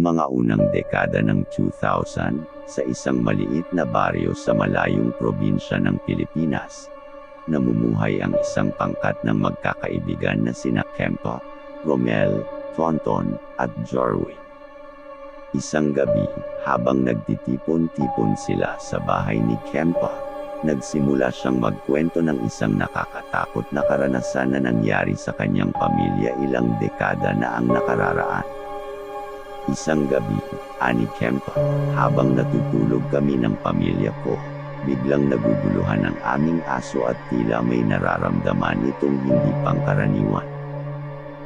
mga unang dekada ng 2000, sa isang maliit na baryo sa malayong probinsya ng Pilipinas, namumuhay ang isang pangkat ng magkakaibigan na sina Kempa, Romel, Tonton, at Jarwin. Isang gabi, habang nagtitipon-tipon sila sa bahay ni Kempa, nagsimula siyang magkwento ng isang nakakatakot na karanasan na nangyari sa kanyang pamilya ilang dekada na ang nakararaan. Isang gabi, ani Kempa, habang natutulog kami ng pamilya ko, biglang naguguluhan ang aming aso at tila may nararamdaman itong hindi pangkaraniwan.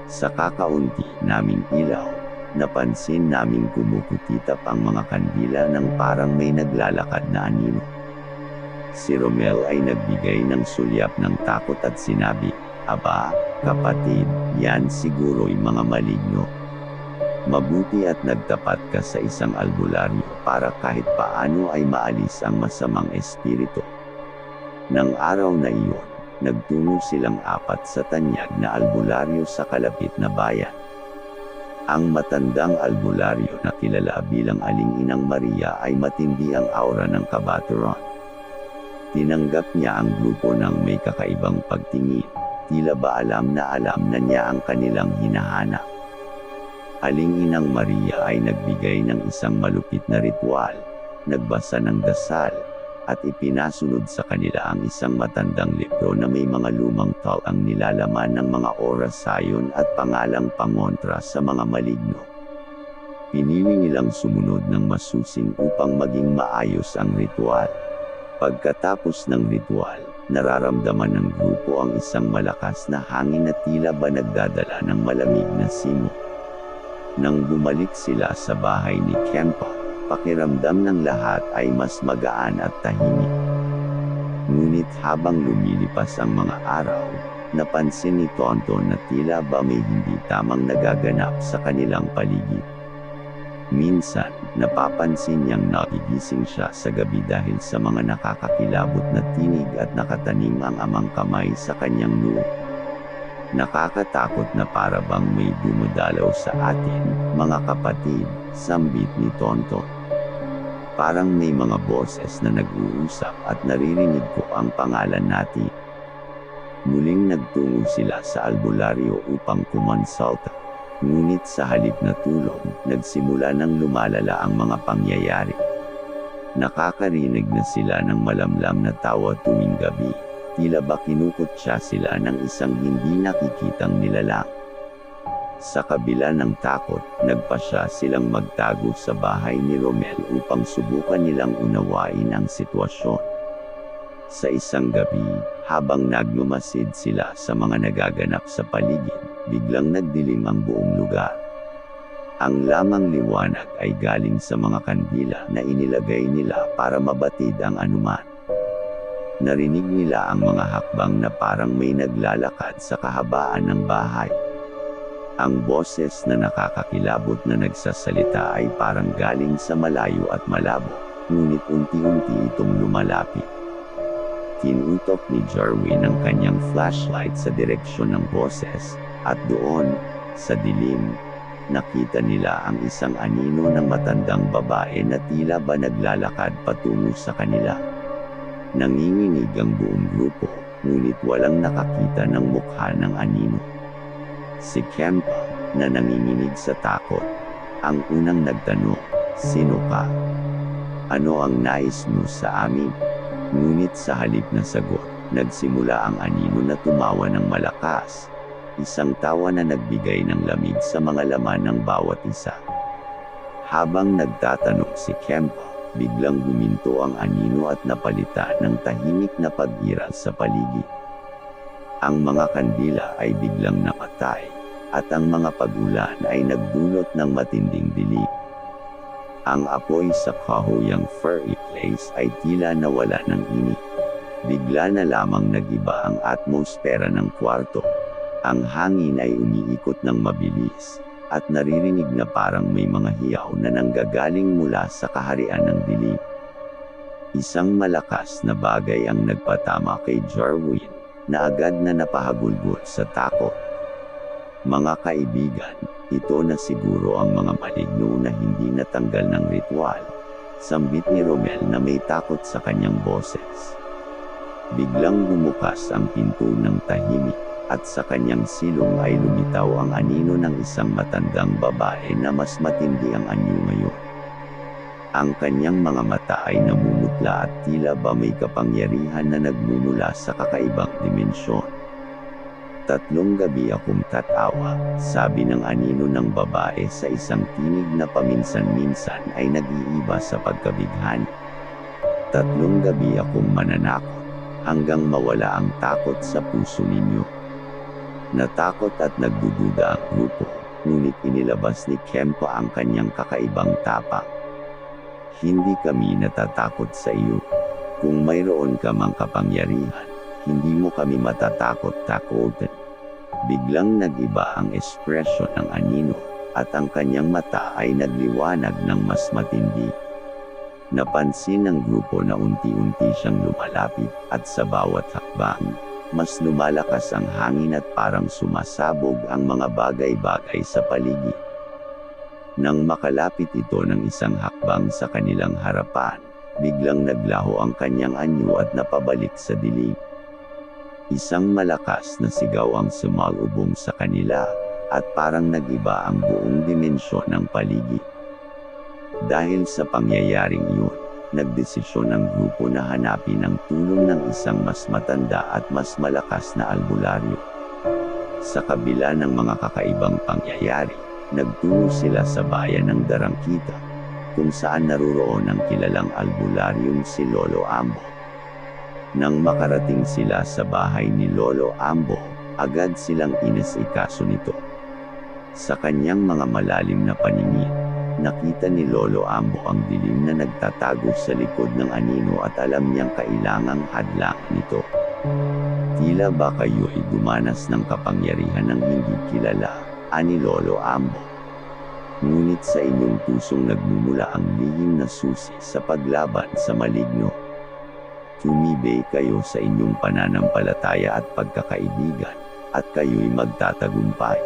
Sa kakaunti naming ilaw, napansin naming kumukutitap ang mga kandila ng parang may naglalakad na anino. Si Romel ay nagbigay ng sulyap ng takot at sinabi, "Aba, kapatid, yan siguro'y mga maligno. Mabuti at nagtapat ka sa isang albularyo para kahit paano ay maalis ang masamang espiritu." Nang araw na iyon, nagtungo silang apat sa tanyag na albularyo sa kalapit na bayan. Ang matandang albularyo na kilala bilang Aling Inang Maria ay matindi ang aura ng kabaturan. Tinanggap niya ang grupo ng may kakaibang pagtingin, tila ba alam na niya ang kanilang hinahanap. Aling Inang Maria ay nagbigay ng isang malupit na ritual, nagbasa ng dasal, at ipinasunod sa kanila ang isang matandang libro na may mga lumang talang nilalaman ng mga orasayon at pangalang pangontra sa mga maligno. Pinili nilang sumunod ng masusing upang maging maayos ang ritual. Pagkatapos ng ritual, nararamdaman ng grupo ang isang malakas na hangin na tila ba nagdadala ng malamig na simoy. Nang bumalik sila sa bahay ni Kempa, pakiramdam ng lahat ay mas magaan at tahimik. Ngunit habang lumilipas ang mga araw, napansin ni Tonton na tila ba may hindi tamang nagaganap sa kanilang paligid. Minsan, napapansin niyang nagigising siya sa gabi dahil sa mga nakakakilabot na tinig at nakatanim ang amang kamay sa kanyang noo. "Nakakatakot na para bang may dumudalaw sa atin, mga kapatid," sambit ni Tonton. "Parang may mga boses na nag-uusap at naririnig ko ang pangalan natin." Muling nagtungo sila sa albularyo upang kumonsulta. Ngunit sa halip na tulong, nagsimula nang lumalala ang mga pangyayari. Nakakarinig na sila ng malamlam na tawa tuwing gabi, tila ba kinukutya sila ng isang hindi nakikitang nilalang. Sa kabila ng takot, nagpasya silang magtago sa bahay ni Romel upang subukan nilang unawain ang sitwasyon. Sa isang gabi, habang nagmamasid sila sa mga nagaganap sa paligid, biglang nagdilim ang buong lugar. Ang lamang liwanag ay galing sa mga kandila na inilagay nila para mabatid ang anuman. Narinig nila ang mga hakbang na parang may naglalakad sa kahabaan ng bahay. Ang boses na nakakakilabot na nagsasalita ay parang galing sa malayo at malabo, ngunit unti-unti itong lumalapit. Tinutok ni Jarwin ang kanyang flashlight sa direksyon ng boses, at doon, sa dilim, nakita nila ang isang anino ng matandang babae na tila ba naglalakad patungo sa kanila. Nanginginig ang buong grupo, ngunit walang nakakita ng mukha ng anino. Si Kempa, na nanginginig sa takot, ang unang nagtanong, "Sino ka? Ano ang nais mo sa amin?" Ngunit sa halip na sagot, nagsimula ang anino na tumawa ng malakas. Isang tawa na nagbigay ng lamig sa mga laman ng bawat isa. Habang nagtatanong si Kempa, biglang huminto ang anino at napalitan ng tahimik na pag-iral sa paligid. Ang mga kandila ay biglang namatay, at ang mga pagulan ay nagdulot ng matinding dilim. Ang apoy sa kahoyang furry place ay tila nawala ng init. Bigla na lamang nagiba ang atmosfera ng kwarto. Ang hangin ay umiikot ng mabilis, at naririnig na parang may mga hiyaw na nanggagaling mula sa kaharian ng dilim. Isang malakas na bagay ang nagpatama kay Jarwin, na agad na napahagulgol sa takot. Mga kaibigan, ito na siguro ang mga maligno na hindi natanggal ng ritual. Sambit ni Romel na may takot sa kanyang boses. Biglang bumukas ang pinto ng tahimik, at sa kanyang silong ay lumitaw ang anino ng isang matandang babae na mas matindi ang anyo ngayon. Ang kanyang mga mata ay namumutla at tila ba may kapangyarihan na nagmumula sa kakaibang dimensyon. 3 gabi akong tatawa, sabi ng anino ng babae sa isang tinig na paminsan-minsan ay nag-iiba sa pagkabighani. 3 gabi akong mananakot, hanggang mawala ang takot sa puso ninyo. Natakot at nagdududa ang grupo, ngunit inilabas ni Kempo ang kanyang kakaibang tapang. Hindi kami natatakot sa iyo. Kung mayroon ka mang kapangyarihan, hindi mo kami matatakot-takotin. Biglang nag-iba ang ekspresyon ng anino, at ang kanyang mata ay nagliwanag ng mas matindi. Napansin ng grupo na unti-unti siyang lumalapit, at sa bawat hakbang, mas lumalakas ang hangin at parang sumasabog ang mga bagay-bagay sa paligid. Nang makalapit ito ng isang hakbang sa kanilang harapan, biglang naglaho ang kanyang anyo at napabalik sa dilim. Isang malakas na sigaw ang sumalubong sa kanila, at parang nag-iba ang buong dimensyon ng paligid. Dahil sa pangyayaring iyon, nagdesisyon ang grupo na hanapin ang tulong ng isang mas matanda at mas malakas na albularyo. Sa kabila ng mga kakaibang pangyayari, nagtungo sila sa bayan ng Darangkita, kung saan naruroon ang kilalang albularyong si Lolo Ambo. Nang makarating sila sa bahay ni Lolo Ambo, agad silang inasikaso nito. Sa kanyang mga malalim na paningin, nakita ni Lolo Ambo ang dilim na nagtatago sa likod ng anino at alam niyang kailangang hadlang nito. Tila ba kayo ay dumanas ng kapangyarihan ng hindi kilala, ani Lolo Ambo. Ngunit sa inyong pusong nagmumula ang lihim na susi sa paglaban sa maligno. Tumibay kayo sa inyong pananampalataya at pagkakaibigan, at kayo'y magtatagumpay.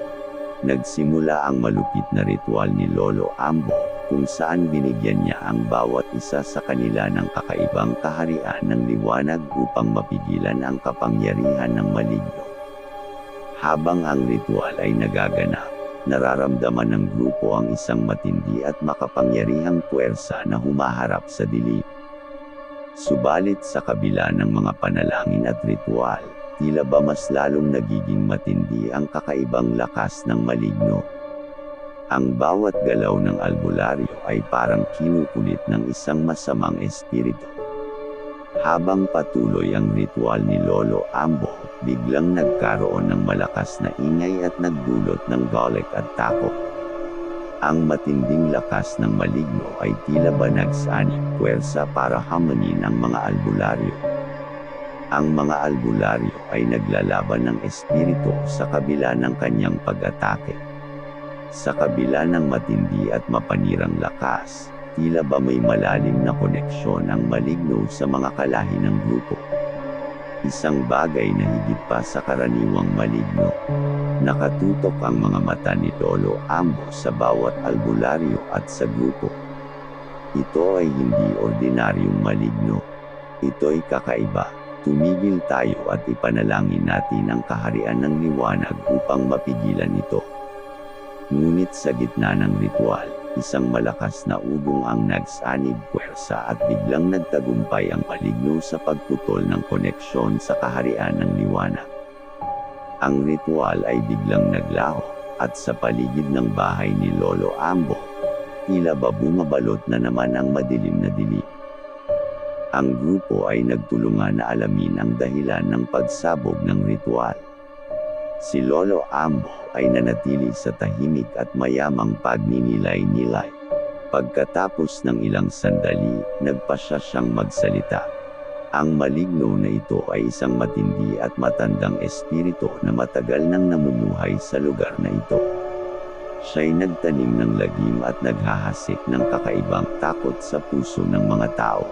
Nagsimula ang malupit na ritual ni Lolo Ambo, kung saan binigyan niya ang bawat isa sa kanila ng kakaibang kaharian ng liwanag upang mapigilan ang kapangyarihan ng maligno. Habang ang ritual ay nagaganap, nararamdaman ng grupo ang isang matindi at makapangyarihang puwersa na humaharap sa dilim. Subalit sa kabila ng mga panalangin at ritual, tila ba mas lalong nagiging matindi ang kakaibang lakas ng maligno. Ang bawat galaw ng albularyo ay parang kinukulit ng isang masamang espiritu. Habang patuloy ang ritual ni Lolo Ambo, biglang nagkaroon ng malakas na ingay at nagdulot ng galit at takot. Ang matinding lakas ng maligno ay tila ba nagsanib puwersa para hamanin ang mga albularyo. Ang mga albularyo ay naglalaban ng espiritu sa kabila ng kanyang pag-atake. Sa kabila ng matindi at mapanirang lakas, tila ba may malalim na koneksyon ang maligno sa mga kalahi ng grupo. Isang bagay na higit pa sa karaniwang maligno. Nakatutok ang mga mata ni Lolo Ambo sa bawat albularyo at sa grupo. Ito ay hindi ordinaryong maligno. Ito'y kakaiba. Tumigil tayo at ipanalangin natin ang kaharian ng liwanag upang mapigilan ito. Ngunit sa gitna ng ritual, isang malakas na ugong ang nagsanib puwersa at biglang nagtagumpay ang maligno sa pagputol ng koneksyon sa kaharian ng liwanag. Ang ritual ay biglang naglaho, at sa paligid ng bahay ni Lolo Ambo, tila ba bumabalot na naman ang madilim na dilim. Ang grupo ay nagtulungan na alamin ang dahilan ng pagsabog ng ritual. Si Lolo Ambo ay nanatili sa tahimik at mayamang pagninilay-nilay. Pagkatapos ng ilang sandali, nagpasya siyang magsalita. Ang maligno na ito ay isang matindi at matandang espiritu na matagal nang namumuhay sa lugar na ito. Siya'y nagtanim ng lagim at naghahasik ng kakaibang takot sa puso ng mga tao.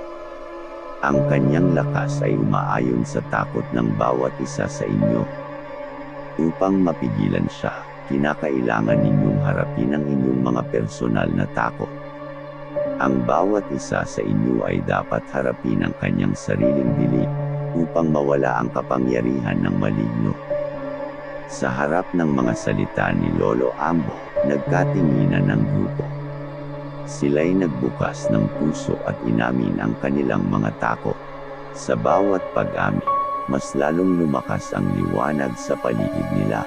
Ang kanyang lakas ay umaayon sa takot ng bawat isa sa inyo. Upang mapigilan siya, kinakailangan ninyong harapin ang inyong mga personal na takot. Ang bawat isa sa inyo ay dapat harapin ang kanyang sariling dilim, upang mawala ang kapangyarihan ng maligno. Sa harap ng mga salita ni Lolo Ambo, nagkatinginan ang grupo. Sila'y nagbukas ng puso at inamin ang kanilang mga takot. Sa bawat pag-amin, mas lalong lumakas ang liwanag sa paligid nila.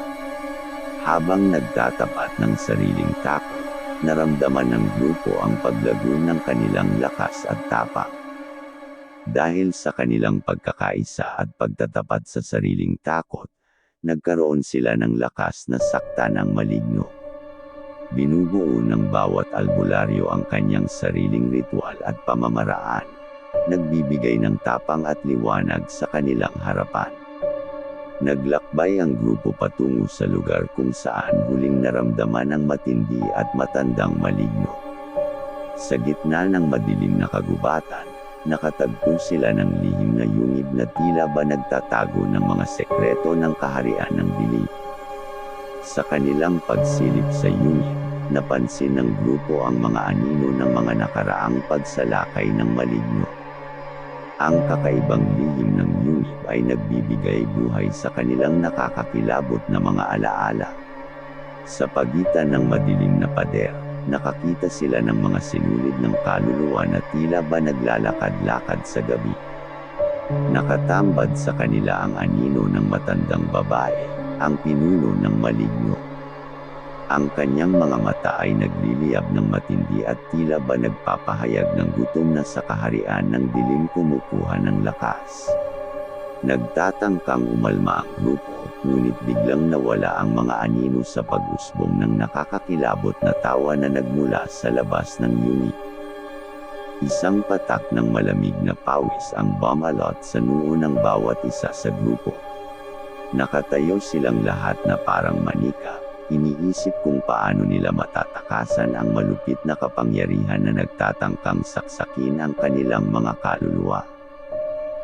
Habang nagtatapat ng sariling takot, naramdaman ng grupo ang paglago ng kanilang lakas at tapang. Dahil sa kanilang pagkakaisa at pagtatapat sa sariling takot, nagkaroon sila ng lakas na sakta ng maligno. Binubuo ng bawat albularyo ang kanyang sariling ritual at pamamaraan, nagbibigay ng tapang at liwanag sa kanilang harapan. Naglakbay ang grupo patungo sa lugar kung saan huling naramdaman ang matindi at matandang maligno. Sa gitna ng madilim na kagubatan, nakatagpo sila ng lihim na yungib na tila ba nagtatago ng mga sekreto ng kaharian ng dilim. Sa kanilang pagsilip sa yungib, napansin ng grupo ang mga anino ng mga nakaraang pagsalakay ng maligno. Ang kakaibang lihim ng yungib ay nagbibigay buhay sa kanilang nakakakilabot na mga alaala. Sa pagitan ng madilim na pader, nakakita sila ng mga sinulid ng kaluluwa na tila ba naglalakad-lakad sa gabi. Nakatambad sa kanila ang anino ng matandang babae, ang pinuno ng maligno. Ang kanyang mga mata ay nagliliyab ng matindi at tila ba nagpapahayag ng gutom na sa kaharian ng dilim kumukuha ng lakas. Nagtatangkang umalma ang grupo, ngunit biglang nawala ang mga anino sa pag-usbong ng nakakakilabot na tawa na nagmula sa labas ng yungib. Isang patak ng malamig na pawis ang bumalot sa noo ng bawat isa sa grupo. Nakatayo silang lahat na parang manika. Iniisip kung paano nila matatakasan ang malupit na kapangyarihan na nagtatangkang saksakin ang kanilang mga kaluluwa.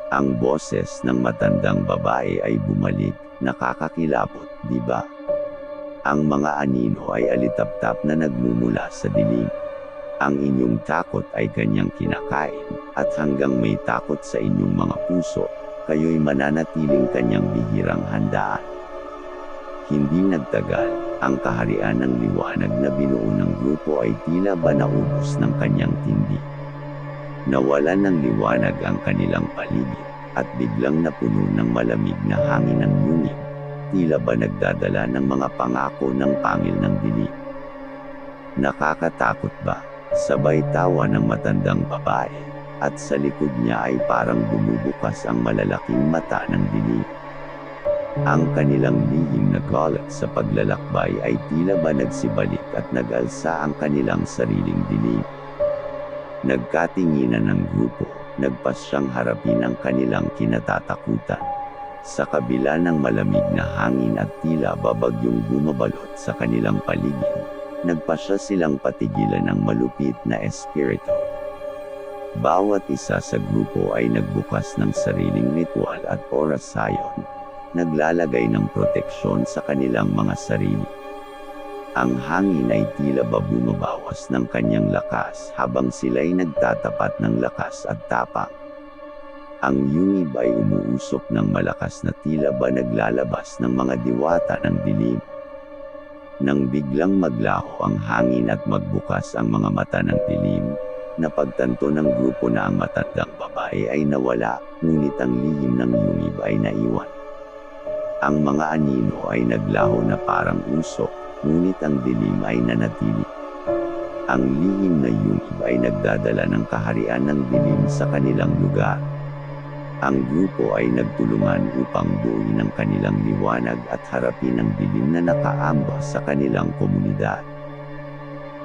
Ang boses ng matandang babae ay bumalik, nakakakilabot, di ba? Ang mga anino ay alitaptap na nagmumula sa dilim. Ang inyong takot ay kanyang kinakain, at hanggang may takot sa inyong mga puso, kayo'y mananatiling kanyang bihirang handaan. Hindi nagtagal, ang kaharian ng liwanag na binuo ng grupo ay tila ba naubos ng kanyang tindi. Nawalan ng liwanag ang kanilang paligid, at biglang napuno ng malamig na hangin ng yungib, tila ba nagdadala ng mga pangako ng pangil ng dilim. Nakakatakot ba? Sabay tawa ng matandang babae, at sa likod niya ay parang bumubukas ang malalaking mata ng dilim. Ang kanilang lihim na galit sa paglalakbay ay tila ba nagsibalik at nag-alsa ang kanilang sariling dilim. Nagkatinginan ng grupo, nagpasyang harapin ang kanilang kinatatakutan. Sa kabila ng malamig na hangin at tila babagyong bumabalot sa kanilang paligid, nagpasya silang patigilan ng malupit na espiritu. Bawat isa sa grupo ay nagbukas ng sariling ritual at orasayon, naglalagay ng proteksyon sa kanilang mga sarili. Ang hangin ay tila ba bumabawas ng kanyang lakas habang sila'y nagtatapat ng lakas at tapang. Ang yungib ay umuusok ng malakas na tila ba naglalabas ng mga diwata ng dilim. Nang biglang maglaho ang hangin at magbukas ang mga mata ng dilim, napagtanto ng grupo na ang matandang babae ay nawala, ngunit ang lihim ng yungib ay naiwan. Ang mga anino ay naglaho na parang usok, ngunit ang dilim ay nanatili. Ang lihim na yungib ay nagdadala ng kaharian ng dilim sa kanilang lugar. Ang grupo ay nagtulungan upang buuin ang kanilang liwanag at harapin ang dilim na nakaamba sa kanilang komunidad.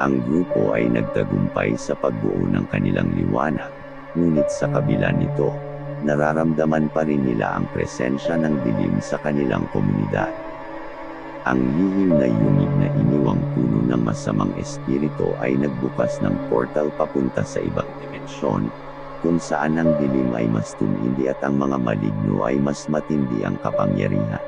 Ang grupo ay nagtagumpay sa pagbuo ng kanilang liwanag, ngunit sa kabila nito, nararamdaman pa rin nila ang presensya ng dilim sa kanilang komunidad. Ang lihim na yungib na iniwang puno ng masamang espiritu ay nagbukas ng portal papunta sa ibang dimensyon, kung saan ang dilim ay mas tumindi at ang mga maligno ay mas matindi ang kapangyarihan.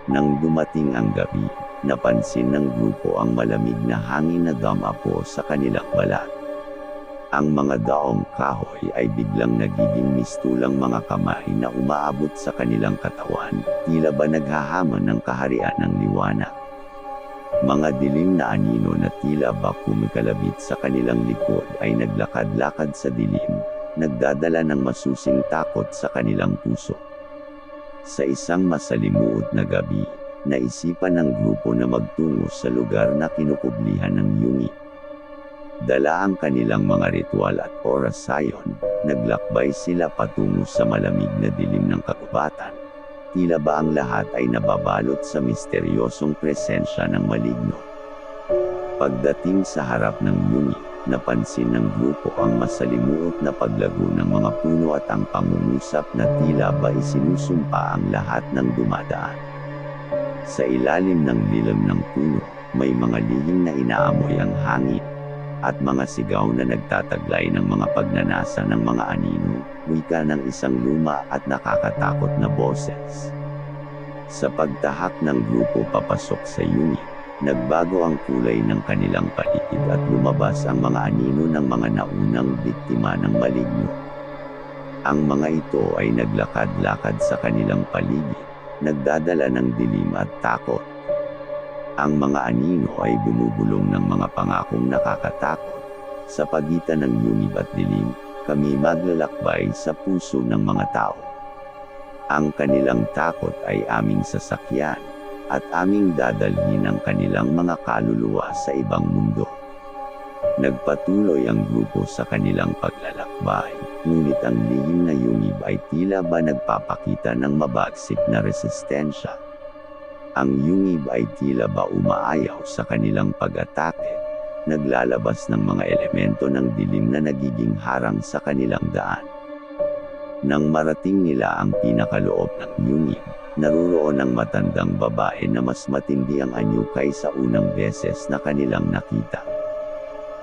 Nang dumating ang gabi, napansin ng grupo ang malamig na hangin na damapo sa kanilang balat. Ang mga daong kahoy ay biglang nagiging mistulang mga kamay na umaabot sa kanilang katawan, tila ba naghahamon ng kaharian ng liwanag. Mga dilim na anino na tila ba kumikalabit sa kanilang likod ay naglakad-lakad sa dilim, nagdadala ng masusing takot sa kanilang puso. Sa isang masalimuot na gabi, naisipan ng grupo na magtungo sa lugar na kinukublihan ng yungib. Dala ang kanilang mga ritual at orasayon, naglakbay sila patungo sa malamig na dilim ng kagubatan. Tila ba ang lahat ay nababalot sa misteryosong presensya ng maligno. Pagdating sa harap ng yungib, napansin ng grupo ang masalimuot na paglago ng mga puno at ang pangungusap na tila ba isinusumpa ang lahat ng dumadaan. Sa ilalim ng lilam ng puno, may mga lihim na inaamoy ang hangin, at mga sigaw na nagtataglay ng mga pagnanasa ng mga anino, wika ng isang luma at nakakatakot na boses. Sa pagtahak ng grupo papasok sa yungib, nagbago ang kulay ng kanilang paligid at lumabas ang mga anino ng mga naunang biktima ng maligno. Ang mga ito ay naglakad-lakad sa kanilang paligid, nagdadala ng dilim at takot. Ang mga anino ay bumubulong ng mga pangakong nakakatakot. Sa pagitan ng yungib at dilim, kami maglalakbay sa puso ng mga tao. Ang kanilang takot ay aming sasakyan, at aming dadalhin ang kanilang mga kaluluwa sa ibang mundo. Nagpatuloy ang grupo sa kanilang paglalakbay, ngunit ang lihim na yungib ay tila ba nagpapakita ng mabagsik na resistensya. Ang yungib ay tila ba umaayaw sa kanilang pag-atake, naglalabas ng mga elemento ng dilim na nagiging harang sa kanilang daan. Nang marating nila ang pinakaloob ng yungib, naruroon ang matandang babae na mas matindi ang anyo kaysa unang beses na kanilang nakita.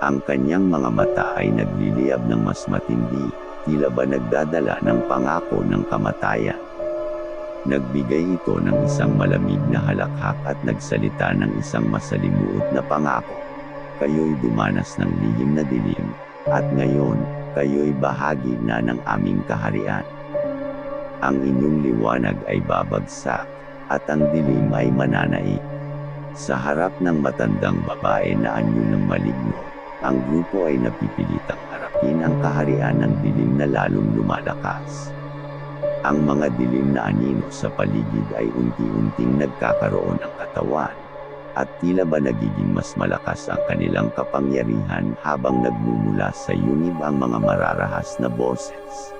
Ang kanyang mga mata ay nagliliyab ng mas matindi, tila ba nagdadala ng pangako ng kamatayan. Nagbigay ito ng isang malamig na halakhak at nagsalita ng isang masalimuot na pangako. Kayo'y dumanas ng lihim na dilim, at ngayon, kayo'y bahagi na ng aming kaharian. Ang inyong liwanag ay babagsak, at ang dilim ay mananaig. Sa harap ng matandang babae na anyo ng maligno, ang grupo ay napipilitang harapin ang kaharian ng dilim na lalong lumalakas. Ang mga dilim na anino sa paligid ay unti-unting nagkakaroon ng katawan, at tila ba nagiging mas malakas ang kanilang kapangyarihan habang nagmumula sa yungib ang mga mararahas na boses.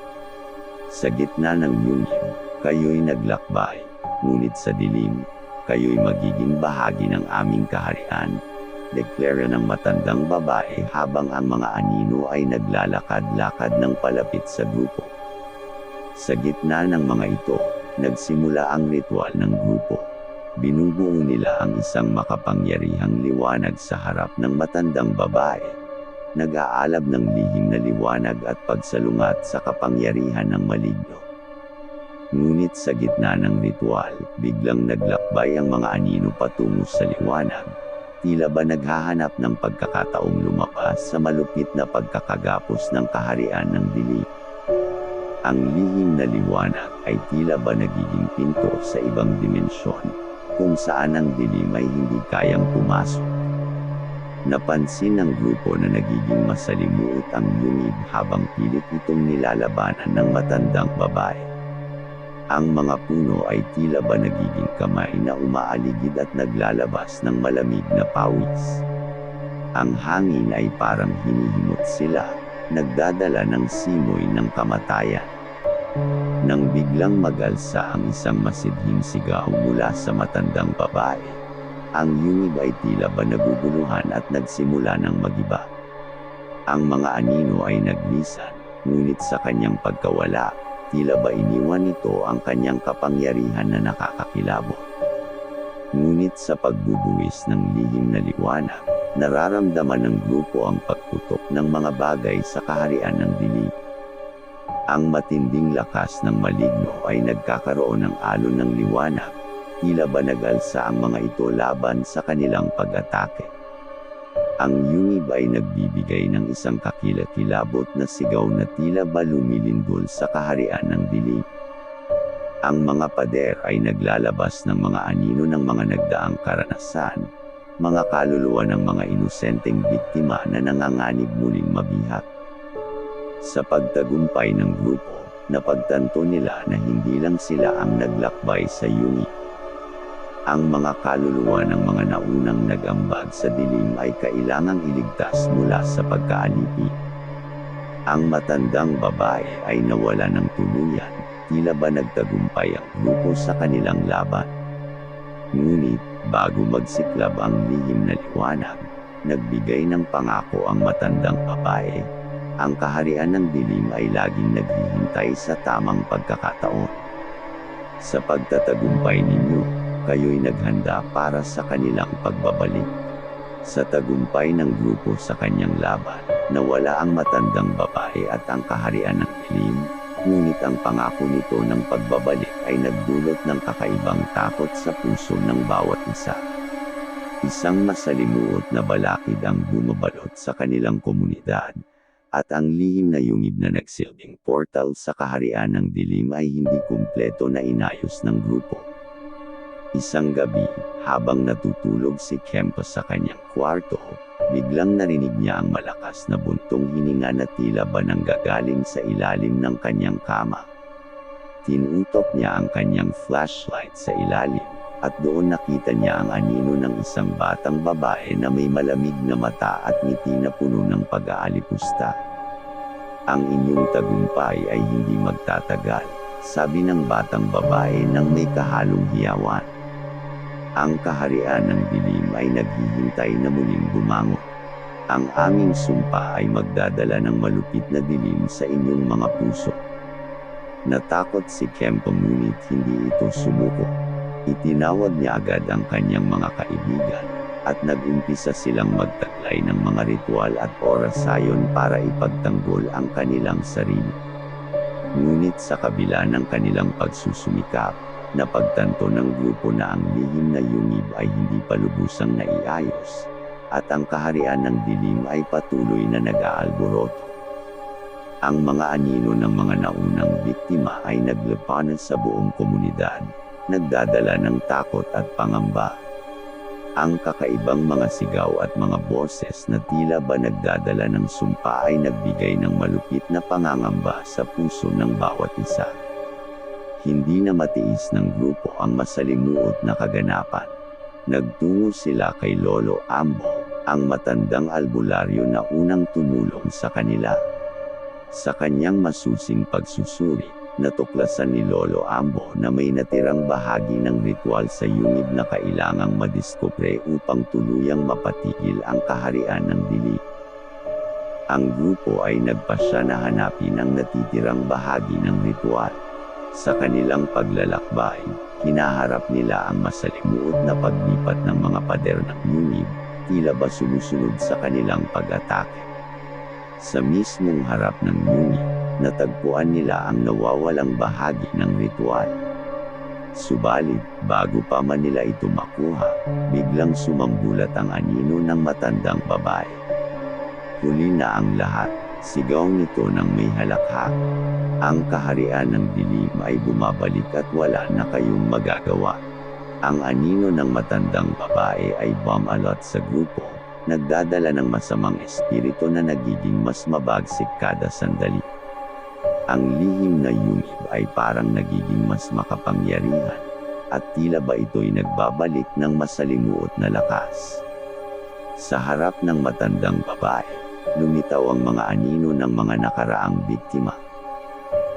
Sa gitna ng yungib, kayo'y naglakbay, ngunit sa dilim, kayo'y magiging bahagi ng aming kaharian, deklara ng matandang babae habang ang mga anino ay naglalakad-lakad ng palapit sa grupo. Sa gitna ng mga ito, nagsimula ang ritual ng grupo. Binubuo nila ang isang makapangyarihang liwanag sa harap ng matandang babae. Nag-aalab ng lihim na liwanag at pagsalungat sa kapangyarihan ng maligno. Ngunit sa gitna ng ritual, biglang naglakbay ang mga anino patungo sa liwanag. Tila ba naghahanap ng pagkakataong lumabas sa malupit na pagkakagapos ng kaharian ng dilim. Ang lihim na liwanag ay tila ba nagiging pinto sa ibang dimensyon, kung saan ang dilim ay hindi kayang pumasok. Napansin ng grupo na nagiging masalimuot ang yungib habang pilit itong nilalabanan ng matandang babae. Ang mga puno ay tila ba nagiging kamay na umaaligid at naglalabas ng malamig na pawis. Ang hangin ay parang hinihimot sila, nagdadala ng simoy ng kamatayan. Nang biglang magalsa ang isang masidhing sigaw mula sa matandang babae, ang yungib ay tila ba naguguluhan at nagsimula ng magiba. Ang mga anino ay naglisan, ngunit sa kanyang pagkawala, tila ba iniwan nito ang kanyang kapangyarihan na nakakakilabot. Ngunit sa pagbubuwis ng lihim na liwanag, nararamdaman ng grupo ang pagputok ng mga bagay sa kaharian ng dilim. Ang matinding lakas ng maligno ay nagkakaroon ng alon ng liwanag, tila ba nag-alsa ang mga ito laban sa kanilang pag-atake. Ang yungib ay nagbibigay ng isang kakilakilabot na sigaw na tila ba lumilindol sa kaharian ng dilim. Ang mga pader ay naglalabas ng mga anino ng mga nagdaang karanasan, mga kaluluwa ng mga inosenteng biktima na nanganganib muling mabihag. Sa pagtagumpay ng grupo, napagtanto nila na hindi lang sila ang naglakbay sa yungib. Ang mga kaluluwa ng mga naunang nag-ambag sa dilim ay kailangang iligtas mula sa pagkaalipin. Ang matandang babae ay nawala ng tuluyan, tila ba nagtagumpay ang grupo sa kanilang laban. Ngunit, bago magsiklab ang lihim na liwanag, nagbigay ng pangako ang matandang babae. Ang kaharian ng dilim ay laging naghihintay sa tamang pagkakataon. Sa pagtatagumpay ninyo, kayo'y naghanda para sa kanilang pagbabalik. Sa tagumpay ng grupo sa kanyang laban, nawala ang matandang babae at ang kaharian ng dilim, ngunit ang pangako nito ng pagbabalik ay nagdulot ng kakaibang takot sa puso ng bawat isa. Isang masalimuot na balakid ang bumabalot sa kanilang komunidad, at ang lihim na yungib na nagsilbing portal sa kaharian ng dilim ay hindi kumpleto na inayos ng grupo. Isang gabi, habang natutulog si Kempo sa kanyang kwarto, biglang narinig niya ang malakas na buntong hininga na tila ba nanggagaling sa ilalim ng kanyang kama. Tinutok niya ang kanyang flashlight sa ilalim, at doon nakita niya ang anino ng isang batang babae na may malamig na mata at ngiti na puno ng pag-aalipusta. Ang inyong tagumpay ay hindi magtatagal, sabi ng batang babae nang may kahalong hiyawan. Ang kaharian ng dilim ay naghihintay na muling bumangon. Ang aming sumpa ay magdadala ng malupit na dilim sa inyong mga puso. Natakot si Kempo ngunit hindi ito sumuko. Itinawag niya agad ang kanyang mga kaibigan, at nag-umpisa silang magtaglay ng mga ritual at orasayon para ipagtanggol ang kanilang sarili. Ngunit sa kabila ng kanilang pagsusumikap, napagtanto ng grupo na ang lihim na yungib ay hindi pa lubusang naiayos, at ang kaharian ng dilim ay patuloy na nag-aalboroto. Ang mga anino ng mga naunang biktima ay naglapanan sa buong komunidad, nagdadala ng takot at pangamba. Ang kakaibang mga sigaw at mga boses na tila ba nagdadala ng sumpa ay nagbigay ng malupit na pangangamba sa puso ng bawat isa. Hindi na matiis ng grupo ang masalimuot na kaganapan. Nagtungo sila kay Lolo Ambo, ang matandang albularyo na unang tumulong sa kanila. Sa kanyang masusing pagsusuri, natuklasan ni Lolo Ambo na may natirang bahagi ng ritual sa yungib na kailangang madiskopre upang tuluyang mapatigil ang kaharian ng dilim. Ang grupo ay nagpasya na hanapin ang natitirang bahagi ng ritual. Sa kanilang paglalakbay, hinaharap nila ang masalimuot na paglipat ng mga pader ng yungib, tila ba sumusunod sa kanilang pag-atake. Sa mismong harap ng yungib, natagpuan nila ang nawawalang bahagi ng ritual. Subalit, bago pa man nila ito makuha, biglang sumambulat ang anino ng matandang babae. Huli na ang lahat, sigaw nito ng may halakhak. Ang kaharian ng dilim ay bumabalik at wala na kayong magagawa. Ang anino ng matandang babae ay bumalot sa grupo, nagdadala ng masamang espiritu na nagiging mas mabagsik kada sandali. Ang lihim na yungib ay parang nagiging mas makapangyarihan, at tila ba ito'y nagbabalik ng masalimuot na lakas. Sa harap ng matandang babae, lumitaw ang mga anino ng mga nakaraang biktima.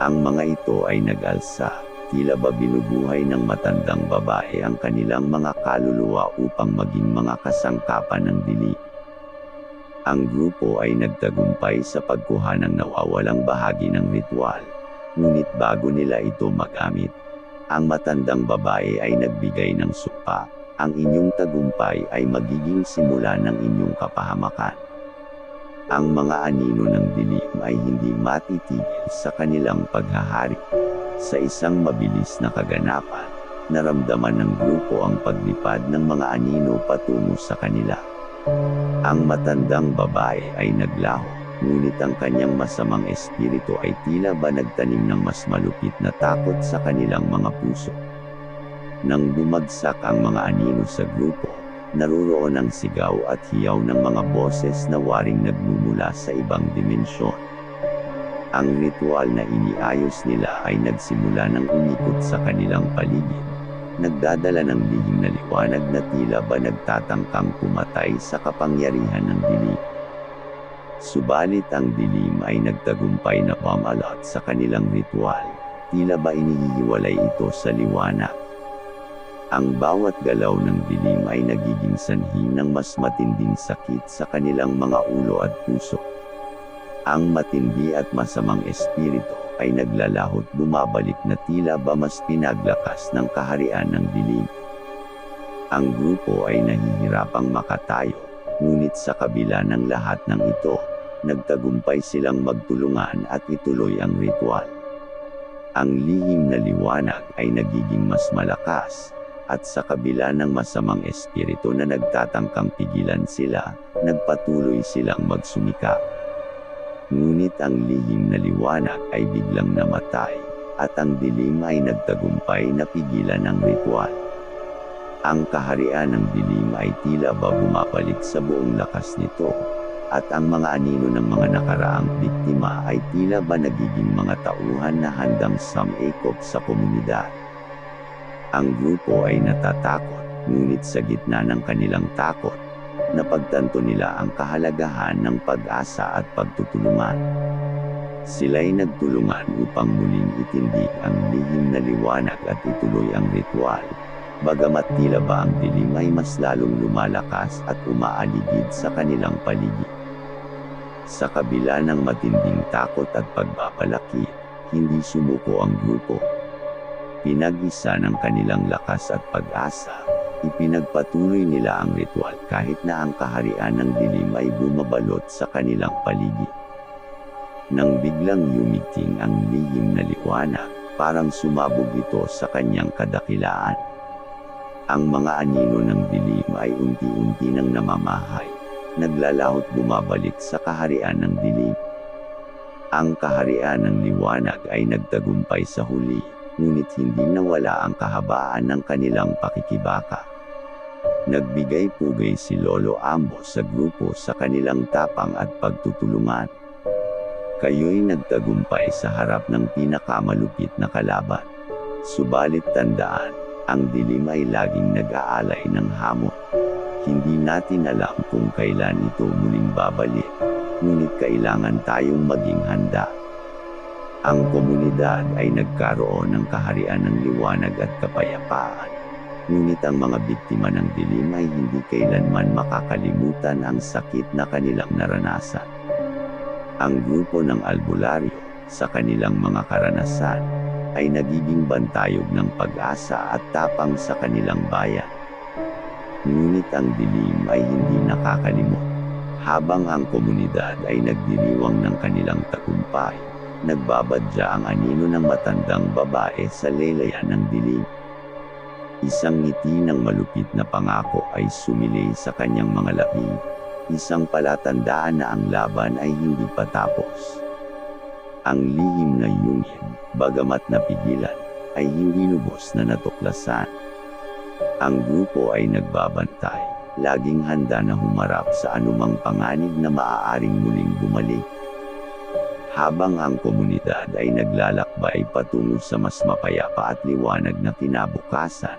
Ang mga ito ay nag-alsa, tila ba binubuhay ng matandang babae ang kanilang mga kaluluwa upang maging mga kasangkapan ng dilim. Ang grupo ay nagtagumpay sa pagkuha ng nawawalang bahagi ng ritual. Ngunit bago nila ito magamit, ang matandang babae ay nagbigay ng sumpa. Ang inyong tagumpay ay magiging simula ng inyong kapahamakan. Ang mga anino ng dilim ay hindi matitigil sa kanilang paghahari. Sa isang mabilis na kaganapan, naramdaman ng grupo ang paglipad ng mga anino patungo sa kanila. Ang matandang babae ay naglaho, ngunit ang kanyang masamang espiritu ay tila ba nagtanim ng mas malupit na takot sa kanilang mga puso. Nang bumagsak ang mga anino sa grupo, naruroon ang sigaw at hiyaw ng mga boses na waring nagmumula sa ibang dimensyon. Ang ritual na iniayos nila ay nagsimula ng umikot sa kanilang paligid, nagdadala ng lihim na liwanag na tila ba nagtatangkang pumatay sa kapangyarihan ng dilim. Subalit ang dilim ay nagtagumpay na pumalot sa kanilang ritual, tila ba inihiwalay ito sa liwanag. Ang bawat galaw ng dilim ay nagiging sanhi ng mas matinding sakit sa kanilang mga ulo at puso. Ang matindi at masamang espiritu ay naglalahot bumabalik na tila ba mas pinaglakas ng kaharian ng dilim. Ang grupo ay nahihirapang makatayo, ngunit sa kabila ng lahat ng ito, nagtagumpay silang magtulungan at ituloy ang ritual. Ang lihim na liwanag ay nagiging mas malakas, at sa kabila ng masamang espiritu na nagtatangkang pigilan sila, nagpatuloy silang magsumikap. Ngunit ang lihim na liwanag ay biglang namatay, at ang dilim ay nagtagumpay na pigilan ang ritual. Ang kaharian ng dilim ay tila ba bumabalik sa buong lakas nito, at ang mga anino ng mga nakaraang biktima ay tila ba nagiging mga tauhan na handang sumikop sa komunidad. Ang grupo ay natatakot, ngunit sa gitna ng kanilang takot, napagtanto nila ang kahalagahan ng pag-asa at pagtutulungan. Sila'y nagtulungan upang muling itindig ang lihim na liwanag at ituloy ang ritual, bagamat tila ba ang dilim ay mas lalong lumalakas at umaaligid sa kanilang paligid. Sa kabila ng matinding takot at pagpapalaki, hindi sumuko ang grupo. Pinag-isa ng kanilang lakas at pag-asa, ipinagpatuloy nila ang ritual kahit na ang kaharian ng dilim ay bumabalot sa kanilang paligid. Nang biglang yumigting ang lihim na liwanag, parang sumabog ito sa kanyang kadakilaan. Ang mga anino ng dilim ay unti-unti nang namamahay, naglalahot bumabalik sa kaharian ng dilim. Ang kaharian ng liwanag ay nagtagumpay sa huli, ngunit hindi nawala ang kahabaan ng kanilang pakikibaka. Nagbigay-pugay si Lolo Ambo sa grupo sa kanilang tapang at pagtutulungan. Kayo'y nagtagumpay sa harap ng pinakamalupit na kalaban. Subalit tandaan, ang dilim ay laging nag-aalay ng hamon. Hindi natin alam kung kailan ito muling babalik, ngunit kailangan tayong maging handa. Ang komunidad ay nagkaroon ng kaharian ng liwanag at kapayapaan. Ngunit ang mga biktima ng dilim ay hindi kailanman makakalimutan ang sakit na kanilang naranasan. Ang grupo ng albularyo, sa kanilang mga karanasan, ay nagiging bantayog ng pag-asa at tapang sa kanilang bayan. Ngunit ang dilim ay hindi nakakalimot. Habang ang komunidad ay nagdiriwang ng kanilang tagumpay, nagbabadya ang anino ng matandang babae sa lelayan ng dilim. Isang ngiti ng malupit na pangako ay sumilay sa kanyang mga labi, isang palatandaan na ang laban ay hindi pa tapos. Ang lihim na yungin, bagamat napigilan, ay hindi lubos na natuklasan. Ang grupo ay nagbabantay, laging handa na humarap sa anumang panganib na maaaring muling bumalik. Habang ang komunidad ay naglalakbay patungo sa mas mapayapa at liwanag na kinabukasan,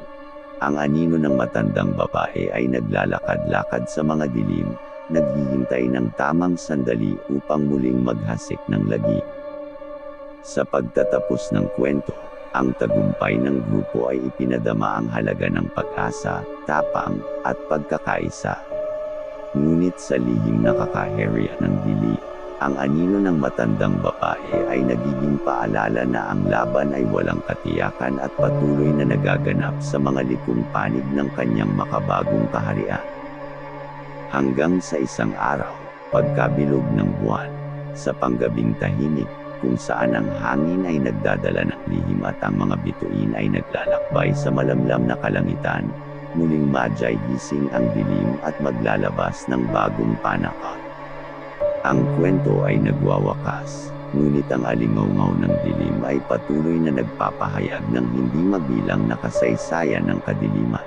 ang anino ng matandang babae ay naglalakad-lakad sa mga dilim, naghihintay ng tamang sandali upang muling maghasik ng lagim. Sa pagtatapos ng kwento, ang tagumpay ng grupo ay ipinadama ang halaga ng pag-asa, tapang, at pagkakaisa. Ngunit sa lihim na kakaherya ng dilim, ang anino ng matandang babae ay nagiging paalala na ang laban ay walang katiyakan at patuloy na nagaganap sa mga likong panig ng kanyang makabagong kaharian. Hanggang sa isang araw, pagkabilog ng buwan, sa panggabing tahimik, kung saan ang hangin ay nagdadala ng lihim at ang mga bituin ay naglalakbay sa malamlam na kalangitan. Muling Magi gising ang dilim at maglalabas ng bagong panakot. Ang kwento ay nagwawakas, ngunit ang alingawngaw ng dilim ay patuloy na nagpapahayag ng hindi mabilang na kasaysayan ng kadiliman.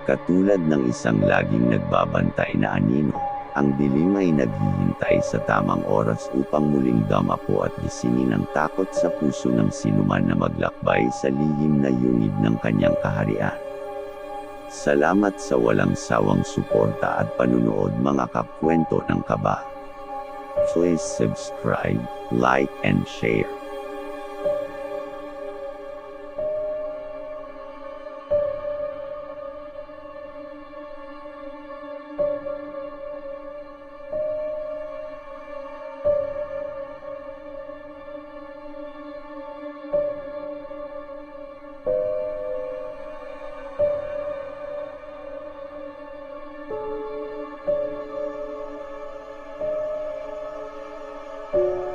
Katulad ng isang laging nagbabantay na anino, ang dilim ay naghihintay sa tamang oras upang muling damapo at gisingin ang takot sa puso ng sinuman na maglakbay sa lihim na yungib ng kanyang kaharian. Salamat sa walang sawang suporta at panunood mga kapkwento ng kaba. Please subscribe, like and share. You